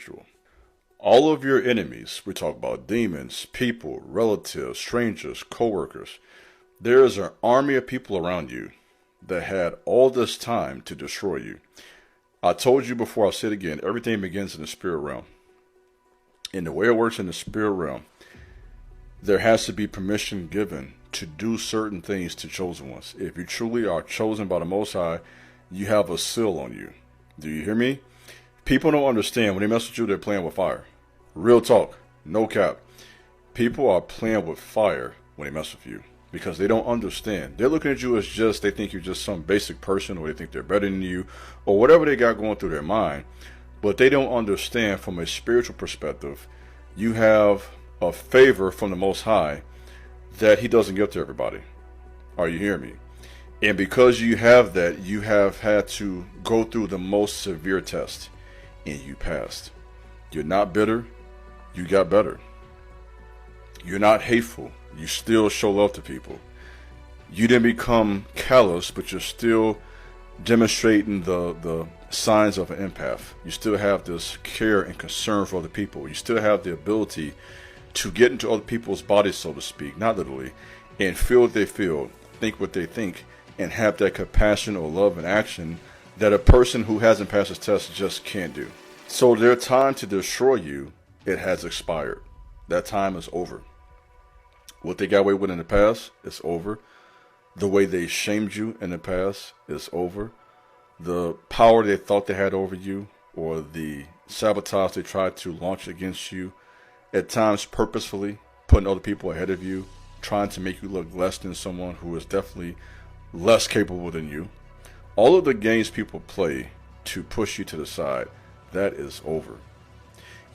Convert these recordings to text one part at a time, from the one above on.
spiritual. All of your enemies, we talk about demons, people, relatives, strangers, co-workers. There is an army of people around you that had all this time to destroy you. I told you before, I'll say it again, everything begins in the spirit realm. And the way it works in the spirit realm, there has to be permission given to do certain things to chosen ones. If you truly are chosen by the Most High, you have a seal on you. Do you hear me? People don't understand when they mess with you, they're playing with fire. Real talk, no cap. People are playing with fire when they mess with you because they don't understand. They're looking at you as just, they think you're just some basic person, or they think they're better than you, or whatever they got going through their mind. But they don't understand from a spiritual perspective, you have a favor from the Most High that He doesn't give to everybody. Are you hearing me? And because you have that, you have had to go through the most severe test, and you passed. You're not bitter, you got better. You're not hateful, you still show love to people. You didn't become callous, but you're still demonstrating the signs of an empath. You still have this care and concern for other people. You still have the ability to get into other people's bodies, so to speak, not literally, and feel what they feel, think what they think, and have that compassion or love and action that a person who hasn't passed this test just can't do. So their time to destroy you, it has expired. That time is over. What they got away with in the past is over. The way they shamed you in the past is over. The power they thought they had over you, or the sabotage they tried to launch against you, at times purposefully putting other people ahead of you, trying to make you look less than someone who is definitely less capable than you. All of the games people play to push you to the side, that is over.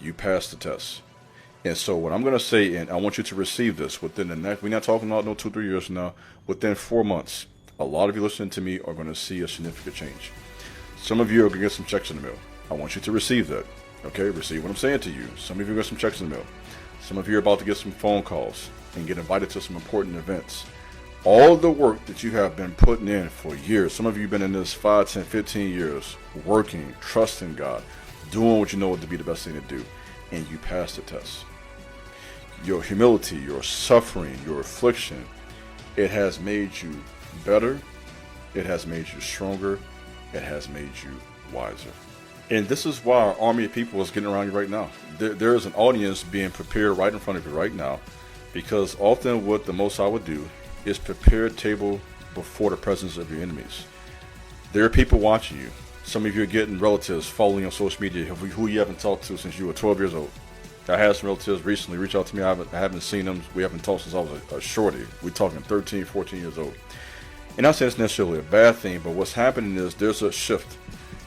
You passed the test. And so what I'm going to say, and I want you to receive this within the next, we're not talking about no 2-3 years from now, within 4 months, a lot of you listening to me are going to see a significant change. Some of you are going to get some checks in the mail. I want you to receive that. Okay, receive what I'm saying to you. Some of you get some checks in the mail. Some of you are about to get some phone calls and get invited to some important events. All the work that you have been putting in for years, some of you have been in this 5, 10, 15 years, working, trusting God, doing what you know to be the best thing to do, and you passed the test. Your humility, your suffering, your affliction, it has made you better, it has made you stronger, it has made you wiser. And this is why our army of people is getting around you right now. There is an audience being prepared right in front of you right now, because often what the Most High would do is prepare a table before the presence of your enemies. There are people watching you. Some of you are getting relatives following on social media who you haven't talked to since you were 12 years old. I had some relatives recently reach out to me. I haven't seen them. We haven't talked since I was a shorty. We're talking 13, 14 years old. And not saying it's necessarily a bad thing, but what's happening is there's a shift.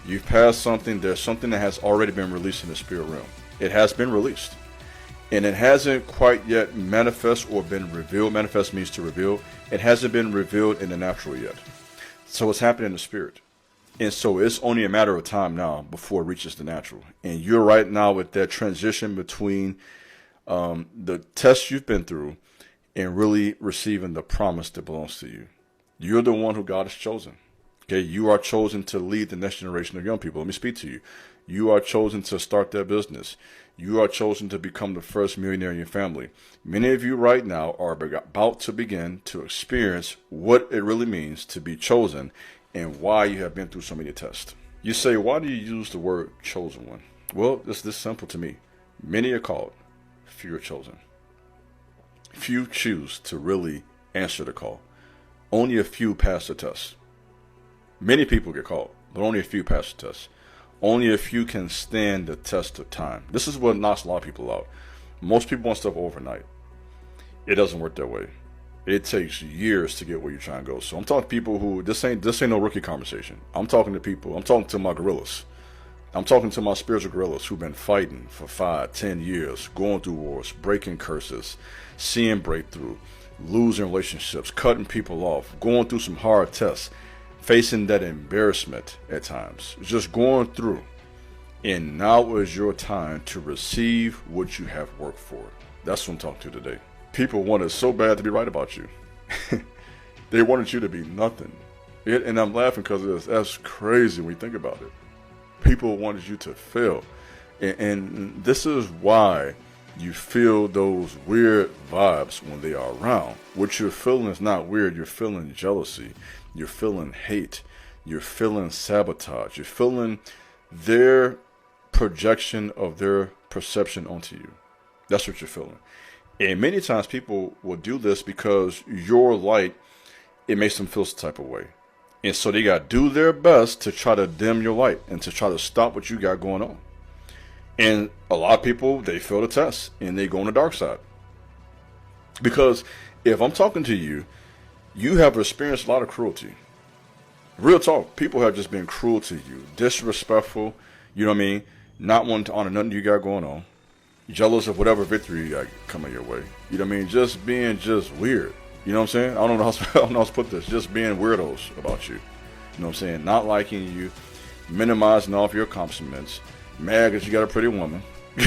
You've passed something. There's something that has already been released in the spirit realm. It has been released. And it hasn't quite yet manifest or been revealed. Manifest means to reveal. It hasn't been revealed in the natural yet. So it's happening in the spirit. And so it's only a matter of time now before it reaches the natural. And you're right now with that transition between the test you've been through and really receiving the promise that belongs to you. You're the one who God has chosen. Okay, you are chosen to lead the next generation of young people. Let me speak to you. You are chosen to start that business. You are chosen to become the first millionaire in your family. Many of you right now are about to begin to experience what it really means to be chosen and why you have been through so many tests. You say, why do you use the word chosen one? Well, it's this simple to me. Many are called, few are chosen. Few choose to really answer the call. Only a few pass the test. Many people get called, but only a few pass the test. Only a few can stand the test of time. This is what knocks a lot of people out. Most people want stuff overnight. It doesn't work that way. It takes years to get where you're trying to go. So I'm talking to people who, this ain't no rookie conversation. I'm talking to people, I'm talking to my gorillas. I'm talking to my spiritual gorillas who've been fighting for 5, 10 years, going through wars, breaking curses, seeing breakthrough, losing relationships, cutting people off, going through some hard tests, facing that embarrassment at times, just going through. And now is your time to receive what you have worked for. That's what I'm talking to today. People wanted so bad to be right about you. They wanted you to be nothing. And I'm laughing because that's crazy when you think about it. People wanted you to fail. And this is why you feel those weird vibes when they are around. What you're feeling is not weird. You're feeling jealousy. You're feeling hate. You're feeling sabotage. You're feeling their projection of their perception onto you. That's what you're feeling. And many times people will do this because your light, it makes them feel some type of way. And so they got to do their best to try to dim your light and to try to stop what you got going on. And a lot of people, they fail the test and they go on the dark side. Because if I'm talking to you, you have experienced a lot of cruelty. Real talk, people have just been cruel to you, disrespectful, you know what I mean? Not wanting to honor nothing you got going on, jealous of whatever victory you got coming your way. You know what I mean? Just being just weird. You know what I'm saying? I don't know how to put this. Just being weirdos about you. You know what I'm saying? Not liking you, minimizing all of your accomplishments, mad that you got a pretty woman. You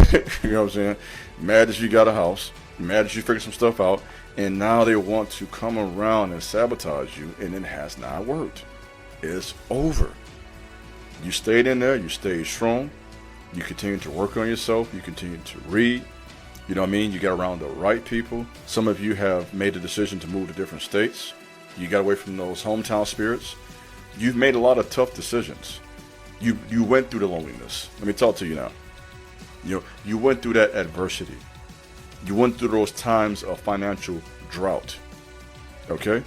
know what I'm saying? Mad that you got a house, mad that you figured some stuff out, and now they want to come around and sabotage you, and it has not worked. It's over. You stayed in there, you stayed strong, you continue to work on yourself, you continue to read, you know what I mean? You got around the right people. Some of you have made the decision to move to different states. You got away from those hometown spirits. You've made a lot of tough decisions. You went through the loneliness. Let me talk to you now. You went through that adversity. You went through those times of financial drought. Okay?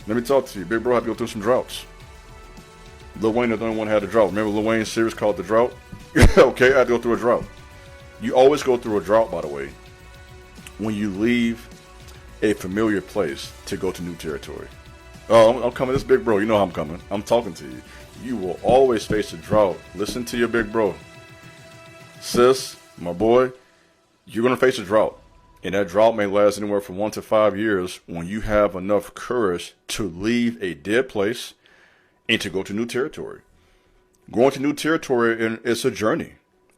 Let me talk to you. Big bro had to go through some droughts. Lil Wayne is the only one who had a drought. Remember Lil Wayne's series called The Drought? Okay, I had to go through a drought. You always go through a drought, by the way, when you leave a familiar place to go to new territory. Oh, I'm coming. This big bro, you know how I'm coming. I'm talking to you. You will always face a drought. Listen to your big bro. Sis, my boy, you're going to face a drought. And that drought may last anywhere from 1 to 5 years when you have enough courage to leave a dead place and to go to new territory. Going to new territory, it's a journey.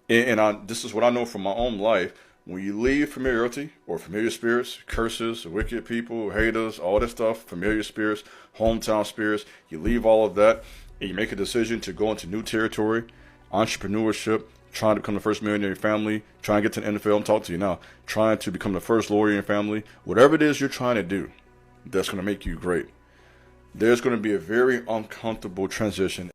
And this is what I know from my own life. When you leave familiarity or familiar spirits, curses, wicked people, haters, all that stuff, familiar spirits, hometown spirits, you leave all of that and you make a decision to go into new territory, entrepreneurship, trying to become the first millionaire in your family, trying to get to the NFL, I'm talking to you now, trying to become the first lawyer in your family, whatever it is you're trying to do, that's going to make you great. There's going to be a very uncomfortable transition.